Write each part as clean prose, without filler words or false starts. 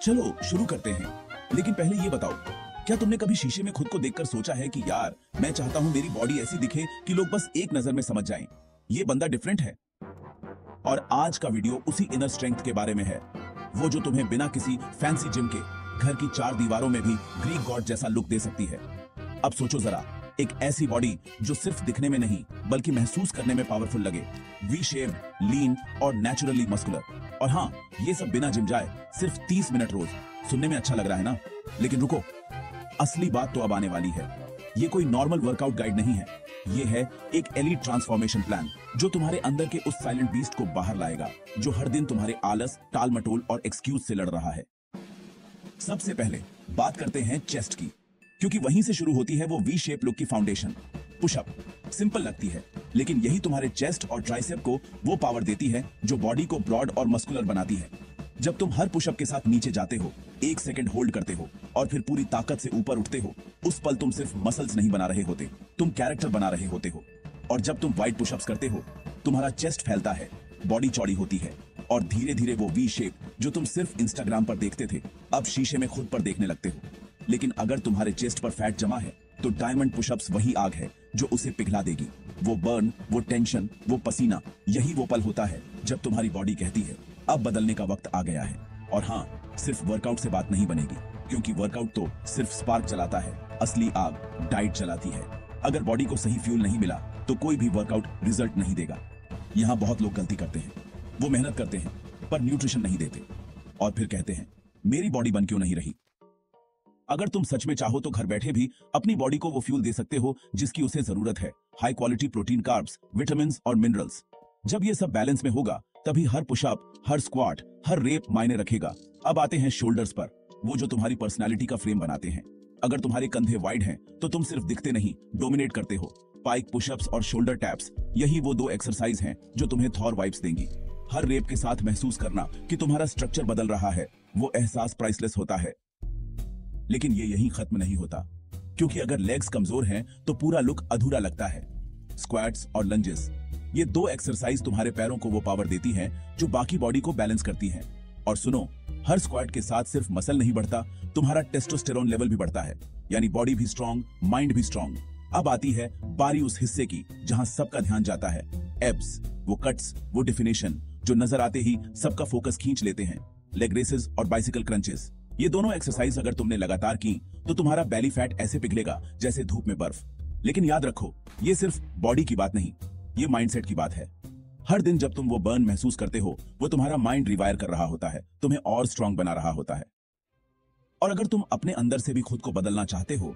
चलो शुरू करते हैं। लेकिन पहले ये बताओ, क्या तुमने कभी शीशे में खुद को देखकर सोचा है कि यार मैं चाहता हूं मेरी बॉडी ऐसी दिखे कि लोग बस एक नजर में समझ जाएं, ये बंदा डिफरेंट है। और आज का वीडियो उसी इनर स्ट्रेंथ के बारे में है, वो जो तुम्हें बिना किसी फैंसी जिम के घर की चार दीवारों में भी ग्रीक गॉड जैसा लुक दे सकती है। अब सोचो जरा, एक ऐसी बॉडी जो सिर्फ दिखने में नहीं बल्कि महसूस करने में पावरफुल लगे, वी शेप्ड, लीन और नेचुरली मस्कुलर। और हाँ, ये सब बिना जिम जाए, सिर्फ 30 मिनट रोज। सुनने में अच्छा लग रहा है ना? लेकिन रुको, असली बात तो अब आने वाली है। ये कोई नॉर्मल वर्कआउट गाइड नहीं है, ये है एक एलीट ट्रांसफॉर्मेशन प्लान जो तुम्हारे अंदर के उस साइलेंट बीस्ट को बाहर लाएगा जो हर दिन तुम्हारे आलस, टाल मटोल और एक्सक्यूज से लड़ रहा है। सबसे पहले बात करते हैं चेस्ट की, क्योंकि वहीं से शुरू होती है वो वी शेप लुक की फाउंडेशन। पुशअप सिंपल लगती है, लेकिन यही तुम्हारे चेस्ट और ट्राइसेप को वो पावर देती है जो बॉडी को ब्रॉड और मस्कुलर बनाती है। जब तुम हर पुशअप के साथ नीचे जाते हो, 1 सेकंड होल्ड करते हो और फिर पूरी ताकत से ऊपर उठते हो, उस पल तुम सिर्फ मसल्स नहीं बना रहे होते, तुम कैरेक्टर बना रहे होते हो। और जब तुम वाइड पुशअप्स करते हो, तुम्हारा चेस्ट फैलता है, बॉडी चौड़ी होती है और धीरे धीरे वो वी शेप जो तुम सिर्फ इंस्टाग्राम पर देखते थे, अब शीशे में खुद पर देखने लगते हो। लेकिन अगर तुम्हारे चेस्ट पर फैट जमा है, तो डायमंड पुशअप्स वही आग है जो उसे पिघला देगी। वो बर्न, वो टेंशन, वो पसीना, यही वो पल होता है जब तुम्हारी बॉडी कहती है अब बदलने का वक्त आ गया है। और हाँ, सिर्फ वर्कआउट से बात नहीं बनेगी, क्योंकि वर्कआउट तो सिर्फ स्पार्क जलाता है, असली आग डाइट जलाती है। अगर बॉडी को सही फ्यूल नहीं मिला तो कोई भी वर्कआउट रिजल्ट नहीं देगा। यहाँ बहुत लोग गलती करते हैं, वो मेहनत करते हैं पर न्यूट्रिशन नहीं देते और फिर कहते हैं मेरी बॉडी बन क्यों नहीं रही। अगर तुम सच में चाहो तो घर बैठे भी अपनी बॉडी को वो फ्यूल दे सकते हो जिसकी उसे जरूरत है, high quality protein, carbs, vitamins और मिनरल्स। जब ये सब बैलेंस में होगा, तभी हर पुशअप, हर स्क्वाट, हर रेप मायने रखेगा। अब आते हैं शोल्डर्स पर, वो जो तुम्हारी पर्सनालिटी का फ्रेम बनाते हैं। अगर तुम्हारे कंधे वाइड हैं, तो तुम सिर्फ दिखते नहीं, डोमिनेट करते हो। पाइक पुशअप्स और शोल्डर टैप्स, यही वो 2 एक्सरसाइज हैं जो तुम्हें थॉर वाइब्स देंगी। हर रेप के साथ महसूस करना कि तुम्हारा स्ट्रक्चर बदल रहा है, वो एहसास प्राइसलेस होता है। लेकिन ये यहीं खत्म नहीं होता, क्योंकि अगर लेग्स कमजोर हैं तो पूरा लुक अधूरा लगता है। स्क्वाट्स और लंजेस, ये 2 एक्सरसाइज तुम्हारे पैरों को वो पावर देती हैं जो बाकी बॉडी को बैलेंस करती हैं। और सुनो, हर स्क्वाट के साथ सिर्फ मसल नहीं बढ़ता, तुम्हारा टेस्टोस्टेरोन लेवल भी बढ़ता है, यानी बॉडी भी स्ट्रांग, माइंड भी स्ट्रांग। अब आती है बारी उस हिस्से की जहां सबका ध्यान जाता है, एब्स, वो कट्स, वो डिफिनेशन जो नजर आते ही सबका फोकस खींच लेते हैं। लेग रेसेस और बाइसिकल क्रंचेस, ये दोनों एक्सरसाइज अगर तुमने लगातार की तो तुम्हारा बेली फैट ऐसे पिघलेगा जैसे धूप में बर्फ। लेकिन याद रखो, ये सिर्फ बॉडी की बात नहीं, ये माइंडसेट की बात है। हर दिन जब तुम वो बर्न महसूस करते हो, वो तुम्हारा माइंड रिवायर कर रहा होता है, तुम्हें और स्ट्रांग बना रहा होता है। और अगर तुम अपने अंदर से भी खुद को बदलना चाहते हो,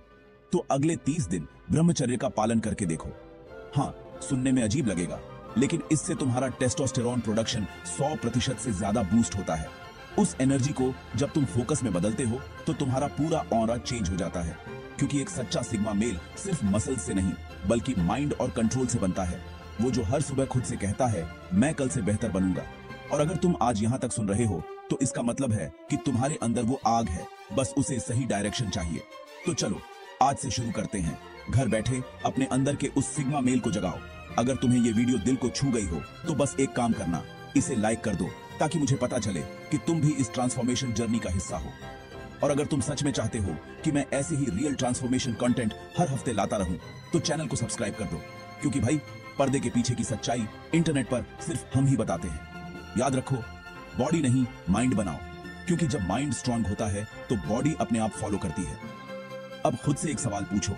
तो अगले 30 दिन ब्रह्मचर्य का पालन करके देखो। हाँ, सुनने में अजीब लगेगा, लेकिन इससे तुम्हारा टेस्टोस्टेरोन प्रोडक्शन 100% से ज्यादा बूस्ट होता है। उस एनर्जी को जब तुम फोकस में बदलते हो, तो तुम्हारा पूरा ऑरा चेंज हो जाता है, क्योंकि एक सच्चा सिग्मा मेल सिर्फ मसल से नहीं बल्कि माइंड और कंट्रोल से बनता है। वो जो हर सुबह खुद से कहता है मैं कल से बेहतर बनूंगा। और अगर तुम आज यहाँ तक सुन रहे हो, तो इसका मतलब है कि तुम्हारे अंदर वो आग है, बस उसे सही डायरेक्शन चाहिए। तो चलो आज से शुरू करते हैं। घर बैठे अपने अंदर के उस सिग्मा मेल को जगाओ। अगर तुम्हें ये वीडियो दिल को छू गई हो, तो बस एक काम करना, इसे लाइक कर दो, ताकि मुझे पता चले कि तुम भी इस ट्रांसफॉर्मेशन जर्नी का हिस्सा हो। और अगर तुम सच में चाहते हो कि मैं ऐसे ही रियल ट्रांसफॉर्मेशन कंटेंट हर हफ्ते लाता रहूं, तो चैनल को सब्सक्राइब कर दो, क्योंकि भाई पर्दे के पीछे की सच्चाई इंटरनेट पर सिर्फ हम ही बताते हैं। याद रखो, बॉडी नहीं माइंड बनाओ, क्योंकि जब माइंड स्ट्रांग होता है तो बॉडी अपने आप फॉलो करती है। अब खुद से एक सवाल पूछो,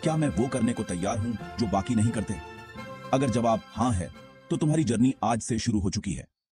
क्या मैं वो करने को तैयार हूं जो बाकी नहीं करते? अगर जवाब हाँ है, तो तुम्हारी जर्नी आज से शुरू हो चुकी है।